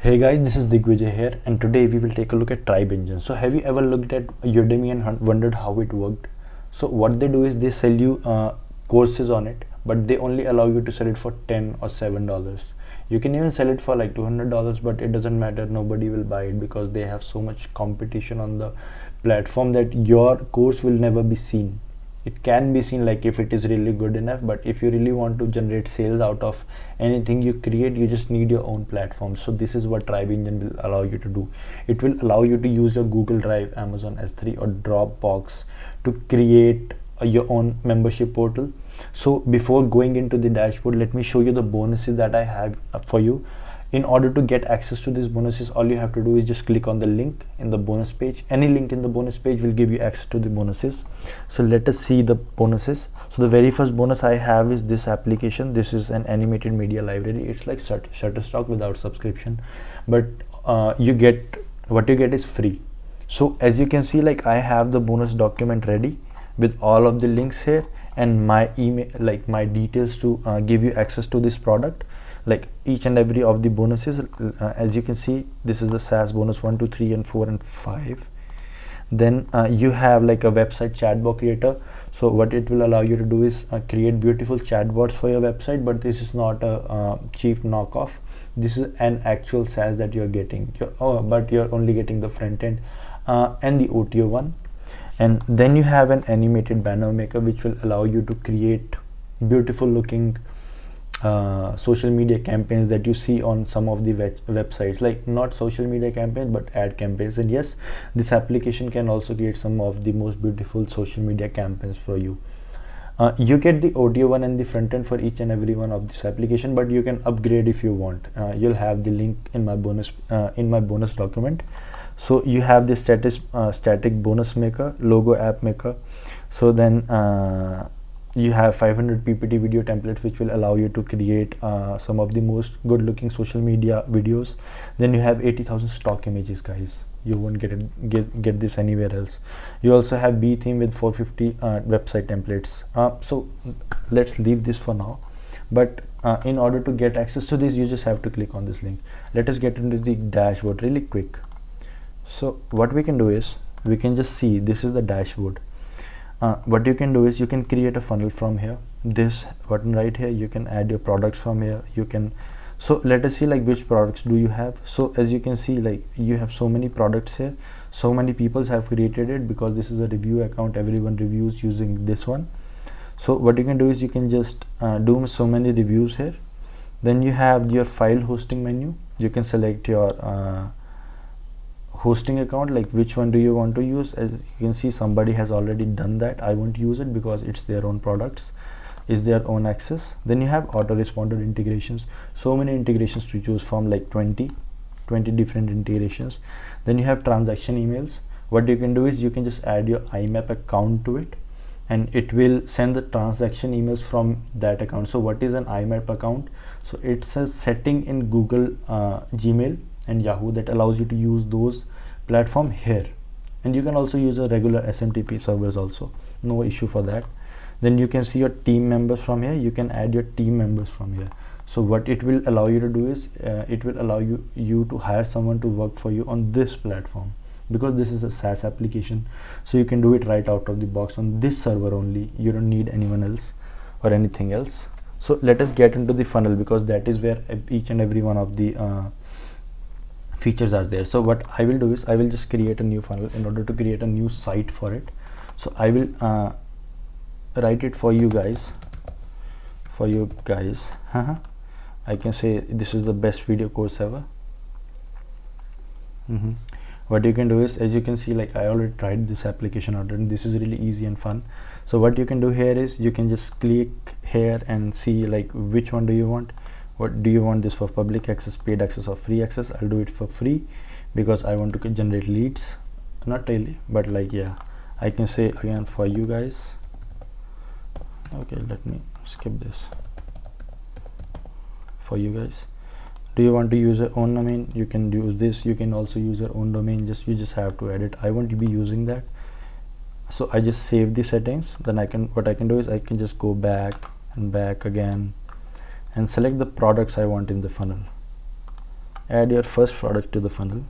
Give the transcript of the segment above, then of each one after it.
Hey guys, this is Digvijay here, and today we will take a look at Tribe Engine. So have you ever looked at Udemy and wondered how it worked? So what they do is they sell you courses on it, but they only allow you to sell it for $10 or $7. You can even sell it for like $200, but it doesn't matter. Nobody will buy it because they have so much competition on the platform that your course will never be seen. It can be seen like if it is really good enough, but if you really want to generate sales out of anything you create, you just need your own platform. So this is what Tribe Engine will allow you to do. It will allow you to use your Google Drive, Amazon S3 or Dropbox to create your own membership portal. So before going into the dashboard, let me show you the bonuses that I have for you. In order to get access to these bonuses, all you have to do is just click on the link in the bonus page. Any link in the bonus page will give you access to the bonuses. So let us see the bonuses. So the very first bonus I have is this application. This is an animated media library. It's like Shutterstock without subscription, but you get what you get is free. So as you can see, like I have the bonus document ready with all of the links here and my email, like my details to give you access to this product. Like each and every of the bonuses, as you can see, this is the SaaS bonus 1, 2, 3 and 4 and 5. Then you have like a website chatbot creator. So what it will allow you to do is create beautiful chatbots for your website, but this is not a cheap knockoff. This is an actual SaaS that you're getting, but you're only getting the front end and the OTO one. And then you have an animated banner maker, which will allow you to create beautiful looking social media campaigns that you see on some of the websites, like not social media campaigns but ad campaigns. And yes, this application can also create some of the most beautiful social media campaigns for you. You get the audio one and the front end for each and every one of this application, but you can upgrade if you want. You'll have the link in my bonus document. So you have the static bonus maker, logo app maker. So then you have 500 PPT video templates, which will allow you to create some of the most good looking social media videos. Then you have 80,000 stock images, guys. You won't get this anywhere else. You also have B theme with 450 website templates. So let's leave this for now, but in order to get access to this, you just have to click on this link. Let us get into the dashboard really quick. So what we can do is we can just see this is the dashboard. What you can do is you can create a funnel from here. This button right here, you can add your products from here. You can, so let us see like which products do you have. So as you can see, like you have so many products here. So many people have created it because this is a review account. Everyone reviews using this one. So what you can do is you can just do so many reviews here. Then you have your file hosting menu. You can select your hosting account, like which one do you want to use. As you can see, somebody has already done that. I won't use it because it's their own products, is their own access. Then you have autoresponder integrations. So many integrations to choose from, like 20 different integrations. Then you have transaction emails. What you can do is you can just add your IMAP account to it, and it will send the transaction emails from that account. So what is an IMAP account? So it's a setting in Google, Gmail and Yahoo that allows you to use those platform here. And you can also use a regular SMTP servers also, no issue for that. Then you can see your team members from here. You can add your team members from here. So what it will allow you to do is it will allow you to hire someone to work for you on this platform, because this is a SaaS application. So you can do it right out of the box on this server only. You don't need anyone else or anything else. So let us get into the funnel, because that is where each and every one of the features are there. So what I will do is I will just create a new funnel in order to create a new site for it. So I will write it for you guys. I can say this is the best video course ever. What you can do is, as you can see, like I already tried this application out and this is really easy and fun. So what you can do here is you can just click here and see like which one do you want. What do you want this for? Public access, paid access or free access? I'll do it for free because I want to generate leads. Not really, but like yeah, I can say again for you guys. Okay, let me skip this. For you guys, do you want to use your own domain? You can use this. You can also use your own domain. You just have to edit. I won't be using that, so I just save the settings. Then what I can do is I can just go back and back again and select the products I want in the funnel. add your first product to the funnel.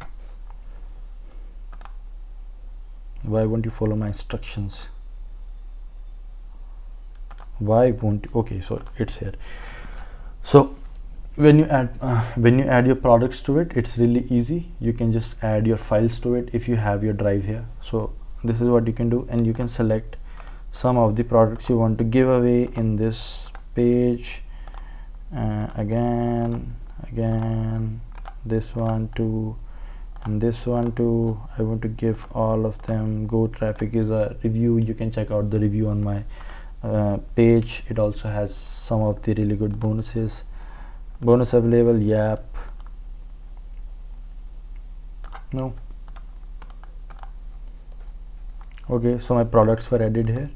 Why won't you follow my instructions? Why won't you? Okay, so it's here. So when you add your products to it, it's really easy. You can just add your files to it if you have your drive here. So this is what you can do, and you can select some of the products you want to give away in this page. Again, this one too, and this one too. I want to give all of them. Go traffic is a review. You can check out the review on my page. It also has some of the really good bonuses. Bonus available. Yep. No. Okay, so my products were added here.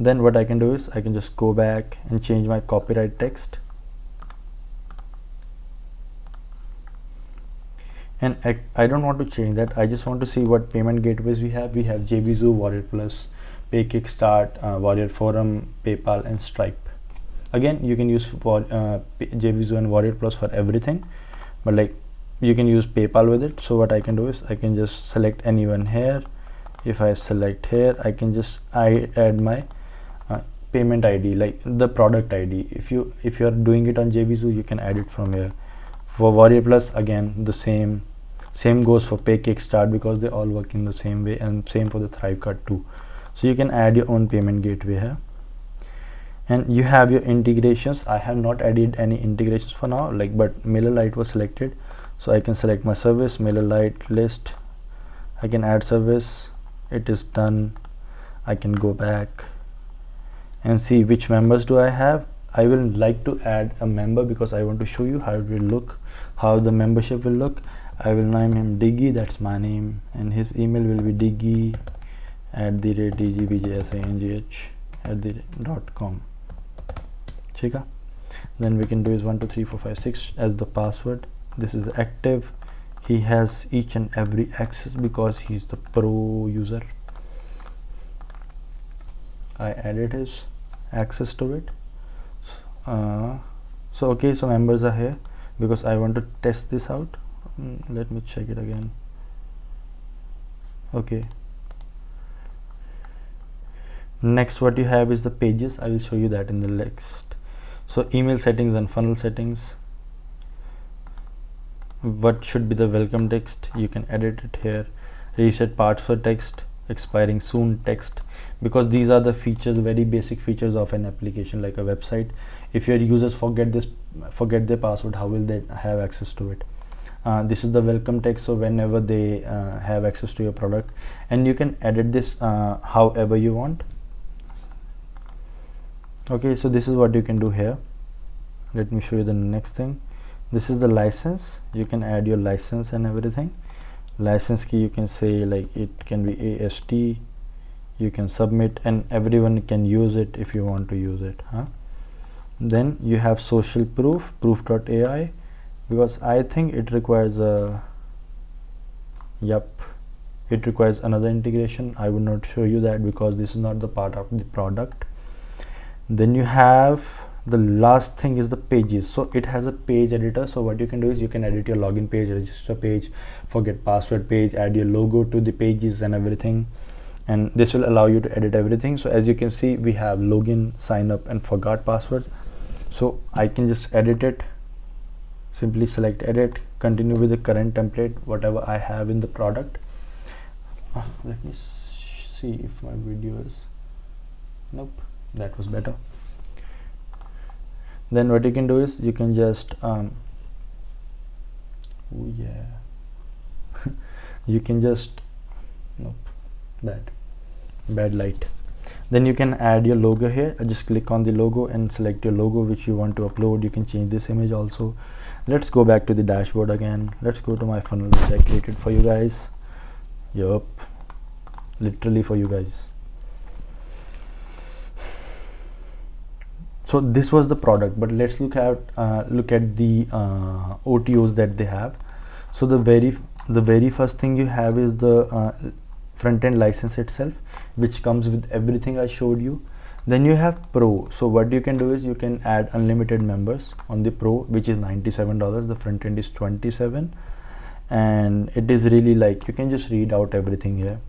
Then what I can do is I can just go back and change my copyright text, and I don't want to change that. I just want to see what payment gateways we have. We have JVZoo, Warrior Plus, Pay Kickstart, Warrior Forum, PayPal, and Stripe. Again, you can use JVZoo and Warrior Plus for everything, but like you can use PayPal with it. So what I can do is I can just select anyone here. If I select here, I can just add my payment ID, like the product ID. If you are doing it on JVZoo, you can add it from here. For Warrior Plus, again the same goes for Pay Kickstart, because they all work in the same way, and same for the Thrivecart too. So you can add your own payment gateway here, and you have your integrations. I have not added any integrations for now, like, but MailerLite was selected, so I can select my service, MailerLite list. I can add service. It is done. I can go back and see which members do I have. I will like to add a member because I want to show you how it will look, how the membership will look. I will name him Diggy, that's my name, and his email will be diggy@dgbjsangh@com. Chika. Then we can do is 1 2 3 4 5 6 as the password. This is active. He has each and every access because he's the pro user. I added his access to it. So okay, so members are here because I want to test this out. Let me check it again. Okay, next what you have is the pages. I will show you that in the next. So email settings and funnel settings. What should be the welcome text? You can edit it here. Reset password text, expiring soon text, because these are the features, very basic features of an application like a website. If your users forget their password, how will they have access to it? This is the welcome text, so whenever they have access to your product, and you can edit this however you want. Okay, so this is what you can do here. Let me show you the next thing. This is the license. You can add your license and everything. License key, you can say like it can be AST. You can submit, and everyone can use it if you want to use it. Then you have social proof.ai, because I think it requires it requires another integration. I will not show you that because this is not the part of the product. Then you have the last thing is the pages. So it has a page editor. So what you can do is you can edit your login page, register page, forget password page, add your logo to the pages and everything, and this will allow you to edit everything. So as you can see, we have login, sign up, and forgot password. So I can just edit it. Simply select edit, continue with the current template, whatever I have in the product. Let me see if my video is, nope, that was better. Then what you can do is you can just you can just, nope, bad light. Then you can add your logo here. Just click on the logo and select your logo which you want to upload. You can change this image also. Let's go back to the dashboard again. Let's go to my funnel which I created for you guys. Yup, literally for you guys. So this was the product, but let's look at the OTOs that they have. So the very first thing you have is the front-end license itself, which comes with everything I showed you. Then you have Pro. So what you can do is you can add unlimited members on the Pro, which is $97. The front end is 27, and it is really like you can just read out everything here.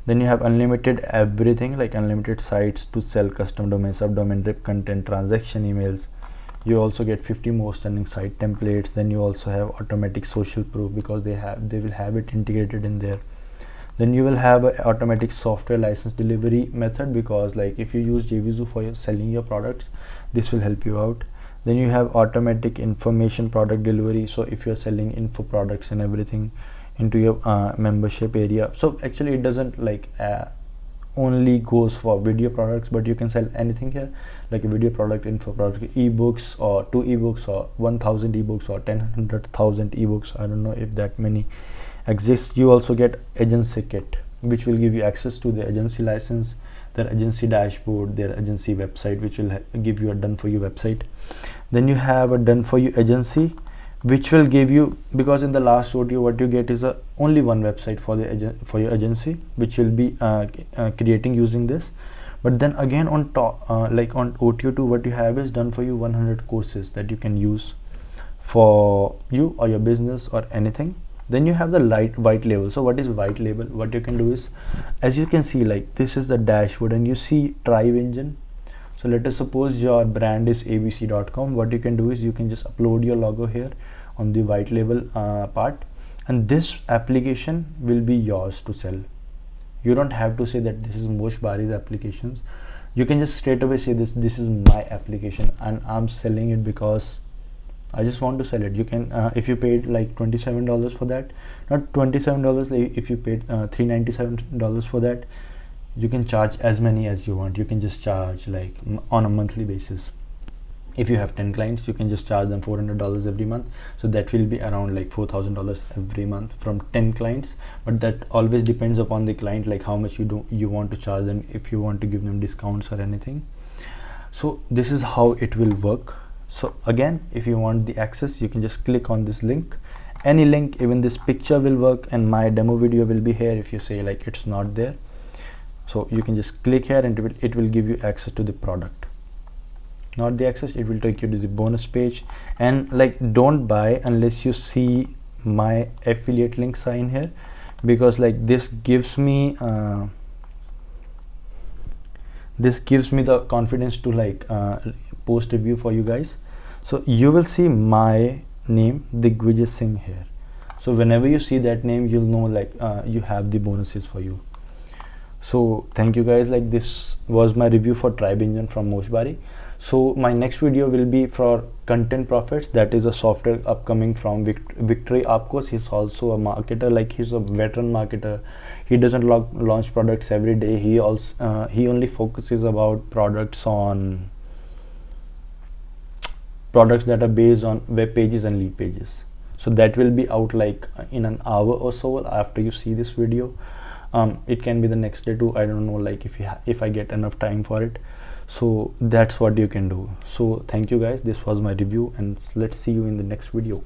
Then you have unlimited everything, like unlimited sites to sell custom domain, subdomain, drip content, transaction emails. You also get 50 more stunning site templates. Then you also have automatic social proof, because they will have it integrated in there. Then you will have a automatic software license delivery method, because like if you use JVZoo for selling your products, this will help you out. Then you have automatic information product delivery. So if you're selling info products and everything into your membership area, so actually it doesn't like only goes for video products, but you can sell anything here, like a video product, info product, ebooks, or 2 ebooks, or 1000 ebooks, or 100,000 ebooks. I don't know if that many exist. You also get agency kit, which will give you access to the agency license, their agency dashboard, their agency website, which will give you a done for you website. Then you have a done for you agency, which will give you, because in the last audio what you get is only one website for the for your agency, which will be creating using this. But then again on top, like on OTO2, what you have is done for you 100 courses that you can use for you or your business or anything. Then you have the white label. So what is white label? What you can do is, as you can see, like this is the dashboard, and you see Tribe Engine. So let us suppose your brand is abc.com. What you can do is you can just upload your logo here on the white label part, and this application will be yours to sell. You don't have to say that this is Mosh Bari's applications. You can just straight away say this is my application, and I'm selling it because I just want to sell it. You can if you paid like $27 for that, not $27, like if you paid $397 for that, you can charge as many as you want. You can just charge like on a monthly basis. If you have 10 clients, you can just charge them $400 every month. So that will be around like $4,000 every month from 10 clients. But that always depends upon the client, like how much you want to charge them, if you want to give them discounts or anything. So this is how it will work. So again, if you want the access, you can just click on this link, any link, even this picture will work, and my demo video will be here if you say like it's not there. So you can just click here, and it will give you access to the product, not the access, it will take you to the bonus page. And like don't buy unless you see my affiliate link sign here, because like this gives me the confidence to like post review for you guys. So you will see my name, Digvijay Singh, here. So whenever you see that name, you'll know like you have the bonuses for you. So thank you guys, like this was my review for Tribe Engine from Mosh Bari. So my next video will be for Content Profits. That is a software upcoming from Victory Apkos. He's also a marketer, like he's a veteran marketer. He doesn't launch products every day. He also he only focuses about products that are based on web pages and lead pages. So that will be out like in an hour or so after you see this video. It can be the next day too, I don't know, like if I get enough time for it. So that's what you can do. So thank you guys, this was my review, and let's see you in the next video.